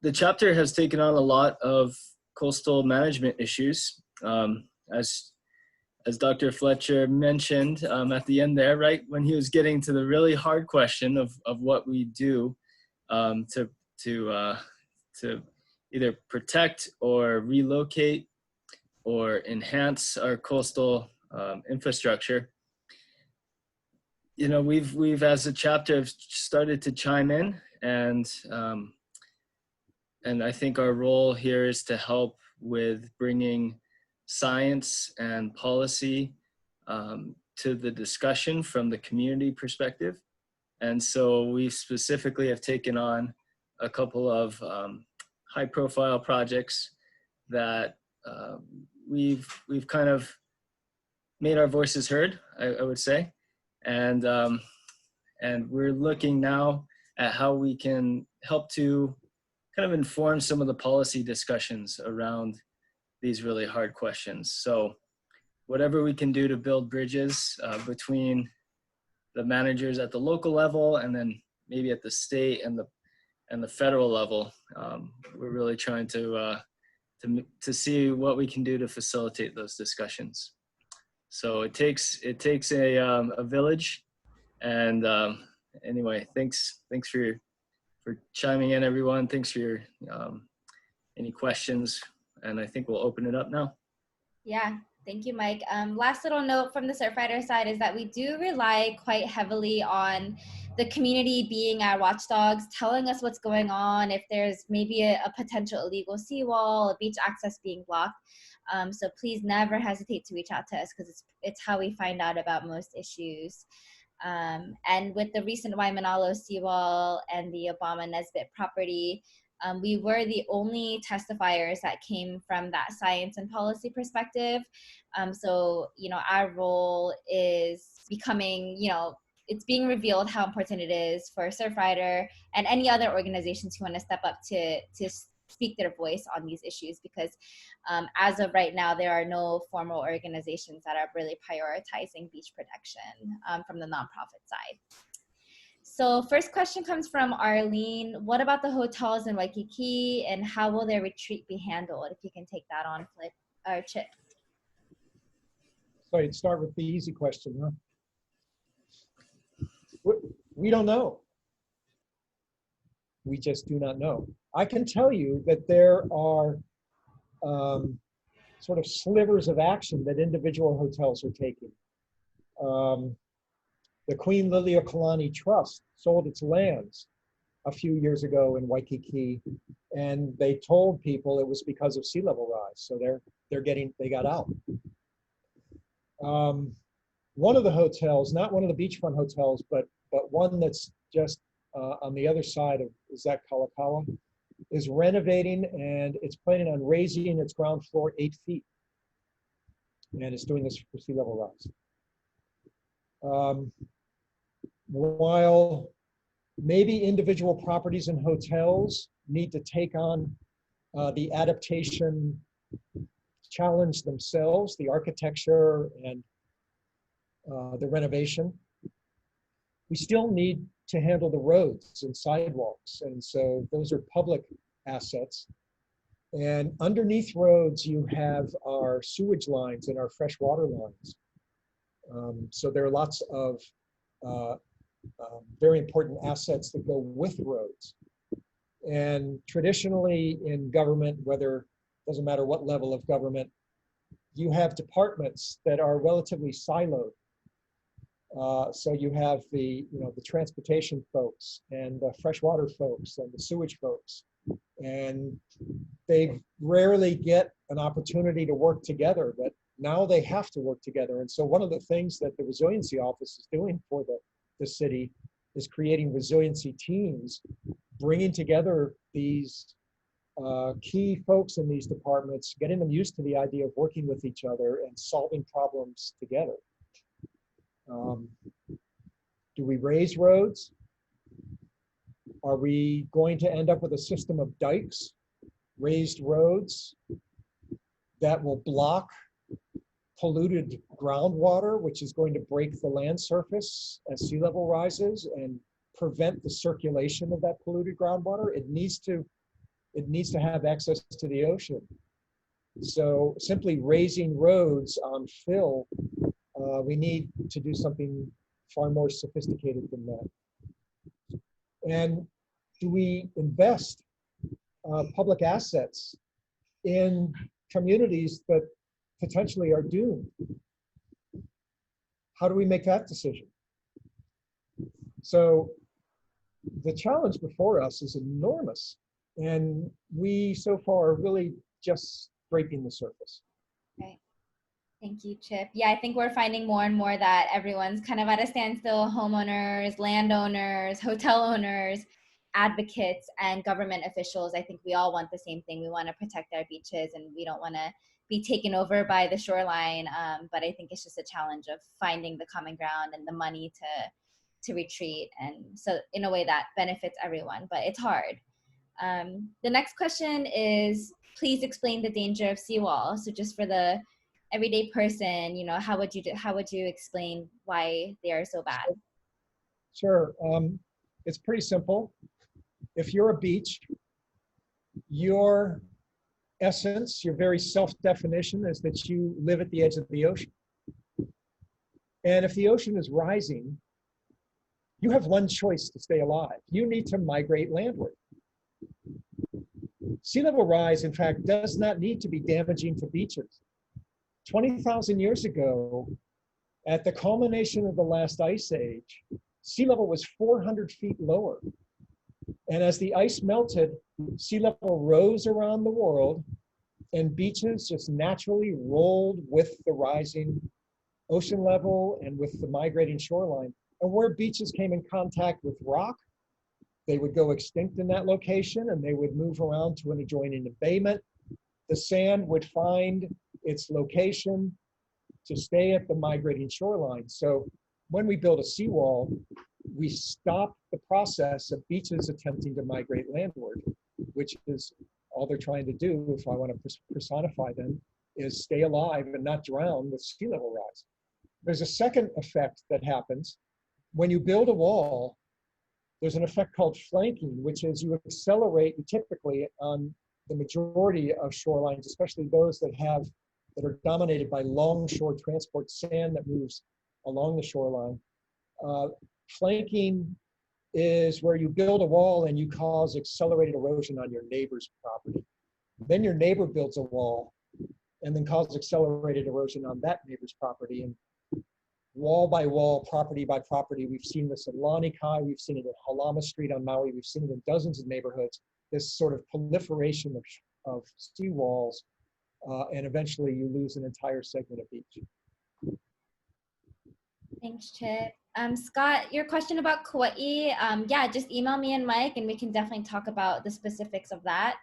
the chapter has taken on a lot of coastal management issues. As Dr. Fletcher mentioned at the end there, right, when he was getting to the really hard question of what we do to either protect or relocate or enhance our coastal infrastructure. You know, we've as a chapter have started to chime in, and I think our role here is to help with bringing science and policy to the discussion from the community perspective. And so we specifically have taken on a couple of high profile projects that we've kind of made our voices heard, I would say. And we're looking now at how we can help to kind of inform some of the policy discussions around these really hard questions. So whatever we can do to build bridges between the managers at the local level and then maybe at the state and the federal level, we're really trying to see what we can do to facilitate those discussions. So it takes a village. And anyway, thanks for chiming in, everyone. Thanks for your any questions, and I think we'll open it up now. Yeah, thank you, Mike. Last little note from the Surfrider side is that we do rely quite heavily on the community being our watchdogs, telling us what's going on, if there's maybe a potential illegal seawall, a beach access being blocked. So please never hesitate to reach out to us, because it's how we find out about most issues. And with the recent Waimanalo seawall and the Obama Nesbitt property, we were the only testifiers that came from that science and policy perspective. So, our role is becoming, it's being revealed how important it is for Surfrider and any other organizations who want to step up to speak their voice on these issues, because as of right now, there are no formal organizations that are really prioritizing beach protection from the nonprofit side. So first question comes from Arlene. What about the hotels in Waikiki, and how will their retreat be handled? If you can take that on, Flip or Chip. So you'd start with the easy question, huh? We don't know. We just do not know. I can tell you that there are sort of slivers of action that individual hotels are taking. The Queen Liliuokalani Trust sold its lands a few years ago in Waikiki, and they told people it was because of sea level rise. So they got out. One of the hotels, not one of the beachfront hotels, but one that's just on the other side of Zak Kalakaua, is renovating, and it's planning on raising its ground floor 8 feet. And it's doing this for sea level rise. While maybe individual properties and hotels need to take on the adaptation challenge themselves, the architecture and the renovation, we still need to handle the roads and sidewalks. And so those are public assets. And underneath roads, you have our sewage lines and our freshwater lines. So there are lots of very important assets that go with roads. And traditionally in government, doesn't matter what level of government, you have departments that are relatively siloed. So you have the transportation folks and the freshwater folks and the sewage folks, and they rarely get an opportunity to work together, but now they have to work together. And so one of the things that the Resiliency Office is doing for the city is creating resiliency teams, bringing together these key folks in these departments, getting them used to the idea of working with each other and solving problems together. Do we raise roads? Are we going to end up with a system of dikes, raised roads that will block polluted groundwater, which is going to break the land surface as sea level rises and prevent the circulation of that polluted groundwater? It needs to have access to the ocean. So simply raising roads on fill, we need to do something far more sophisticated than that. And do we invest public assets in communities that potentially are doomed? How do we make that decision? So the challenge before us is enormous, and we so far are really just scraping the surface. Right. Thank you, Chip. Yeah, I think we're finding more and more that everyone's kind of at a standstill. Homeowners, landowners, hotel owners, advocates, and government officials. I think we all want the same thing. We want to protect our beaches, and we don't want to be taken over by the shoreline. But I think it's just a challenge of finding the common ground and the money to retreat. And so in a way that benefits everyone, but it's hard. The next question is, please explain the danger of seawall. So just for the everyday person, you know, how would you explain why they are so bad? Sure. It's pretty simple. If you're a beach, your essence, your very self-definition is that you live at the edge of the ocean. And if the ocean is rising, you have one choice to stay alive. You need to migrate landward. Sea level rise, in fact, does not need to be damaging to beaches. 20,000 years ago, at the culmination of the last ice age, sea level was 400 feet lower. And as the ice melted, sea level rose around the world, and beaches just naturally rolled with the rising ocean level and with the migrating shoreline. And where beaches came in contact with rock, they would go extinct in that location and they would move around to an adjoining embayment. The sand would find its location to stay at the migrating shoreline. So when we build a seawall, we stop the process of beaches attempting to migrate landward, which is all they're trying to do, if I want to personify them, is stay alive and not drown with sea level rise. There's a second effect that happens. When you build a wall, there's an effect called flanking, which is you accelerate typically on the majority of shorelines, especially those that are dominated by longshore transport sand that moves along the shoreline. Flanking is where you build a wall and you cause accelerated erosion on your neighbor's property. Then your neighbor builds a wall and then causes accelerated erosion on that neighbor's property. And wall by wall, property by property, we've seen this at Lanikai, we've seen it at Halama Street on Maui, we've seen it in dozens of neighborhoods, this sort of proliferation of seawalls, and eventually you lose an entire segment of beach. Thanks, Chip. Scott, your question about Kauai, yeah, just email me and Mike and we can definitely talk about the specifics of that.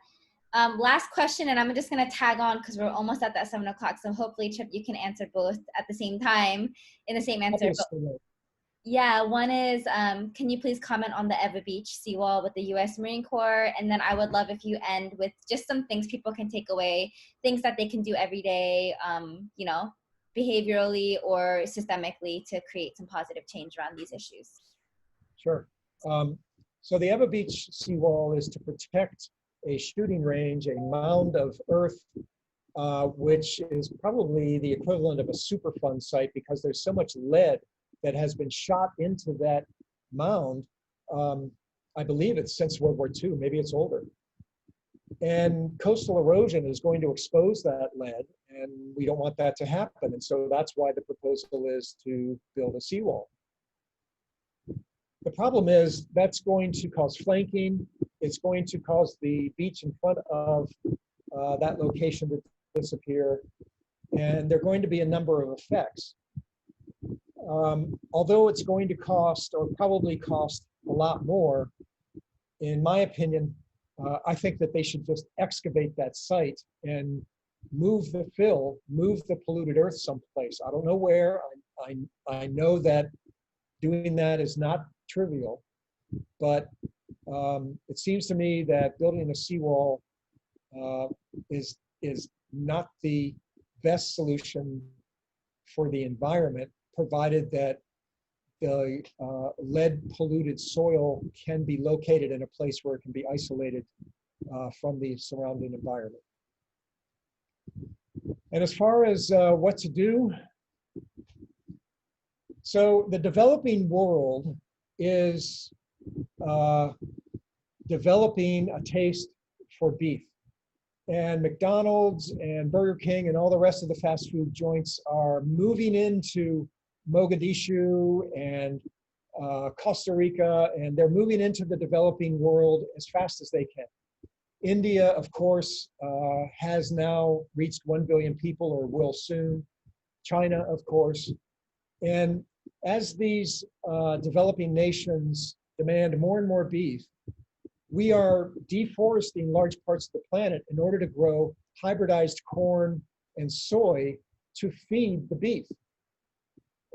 Last question, and I'm just gonna tag on because we're almost at that 7 o'clock. So hopefully, Chip, you can answer both at the same time in the same answer. But, yeah, one is, can you please comment on the Ewa Beach seawall with the U.S. Marine Corps? And then I would love if you end with just some things people can take away, things that they can do every day, you know, behaviorally or systemically to create some positive change around these issues. Sure. So the Ewa Beach seawall is to protect a shooting range, a mound of earth, which is probably the equivalent of a Superfund site because there's so much lead that has been shot into that mound. I believe it's since World War II, maybe it's older. And coastal erosion is going to expose that lead, and we don't want that to happen. And so that's why the proposal is to build a seawall. The problem is that's going to cause flanking. It's going to cause the beach in front of that location to disappear. And there are going to be a number of effects. Although it's going to cost, or probably cost, a lot more, in my opinion, I think that they should just excavate that site and move the fill, move the polluted earth someplace. I don't know where. I know that doing that is not trivial, but it seems to me that building a seawall is not the best solution for the environment, provided that the lead polluted soil can be located in a place where it can be isolated from the surrounding environment. And as far as what to do, so the developing world is developing a taste for beef. And McDonald's and Burger King and all the rest of the fast food joints are moving into Mogadishu and Costa Rica, and they're moving into the developing world as fast as they can. India, of course, has now reached 1 billion people, or will soon. China, of course. And as these developing nations demand more and more beef, we are deforesting large parts of the planet in order to grow hybridized corn and soy to feed the beef.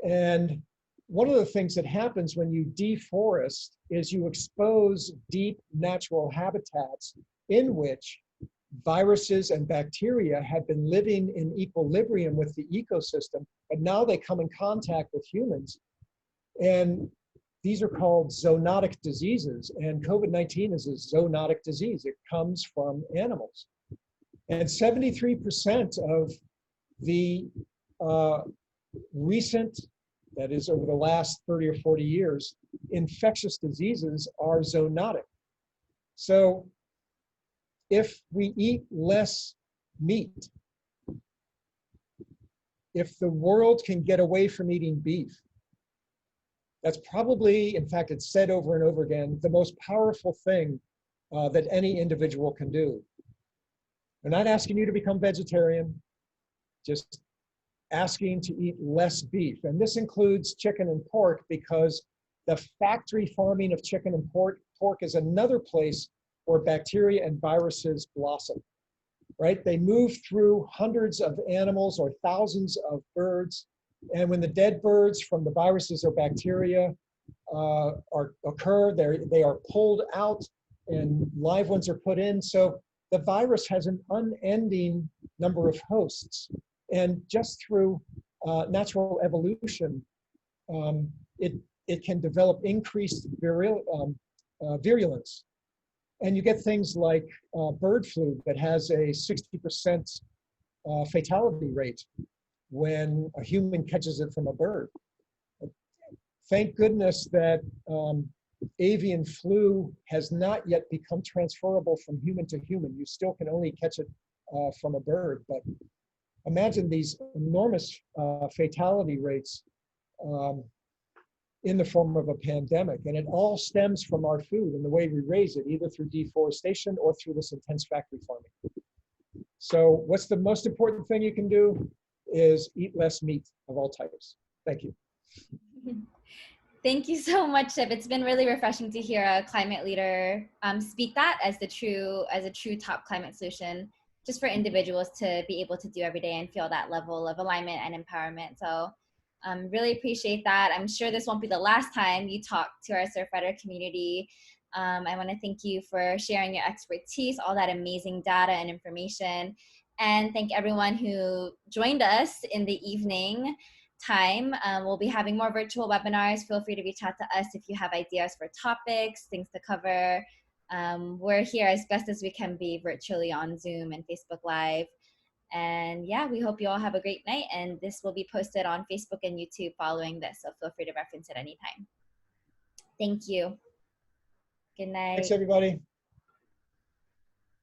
And one of the things that happens when you deforest is you expose deep natural habitats in which viruses and bacteria have been living in equilibrium with the ecosystem, but now they come in contact with humans. And these are called zoonotic diseases, and COVID-19 is a zoonotic disease. It comes from animals. And 73% of the recent, that is over the last 30 or 40 years, infectious diseases are zoonotic. So if we eat less meat, if the world can get away from eating beef, that's probably, in fact, it's said over and over again, the most powerful thing that any individual can do. We're not asking you to become vegetarian, just asking to eat less beef. And this includes chicken and pork, because the factory farming of chicken and pork is another place where bacteria and viruses blossom, right? They move through hundreds of animals or thousands of birds. And when the dead birds from the viruses or bacteria occur, they are pulled out and live ones are put in. So the virus has an unending number of hosts. And just through natural evolution, it can develop increased virulence. And you get things like bird flu that has a 60% fatality rate when a human catches it from a bird. Thank goodness that avian flu has not yet become transferable from human to human. You still can only catch it from a bird, but imagine these enormous fatality rates in the form of a pandemic. And it all stems from our food and the way we raise it, either through deforestation or through this intense factory farming. So what's the most important thing you can do is eat less meat of all types. Thank you. Thank you so much, Chip. It's been really refreshing to hear a climate leader speak that as a true top climate solution, just for individuals to be able to do every day and feel that level of alignment and empowerment. So really appreciate that. I'm sure this won't be the last time you talk to our Surfrider community. I want to thank you for sharing your expertise, all that amazing data and information, and thank everyone who joined us in the evening time. We'll be having more virtual webinars. Feel free to reach out to us if you have ideas for topics, things to cover. We're here as best as we can be virtually on Zoom and Facebook Live. And yeah, we hope you all have a great night. And this will be posted on Facebook and YouTube following this, so feel free to reference it anytime. Thank you. Good night. Thanks, everybody.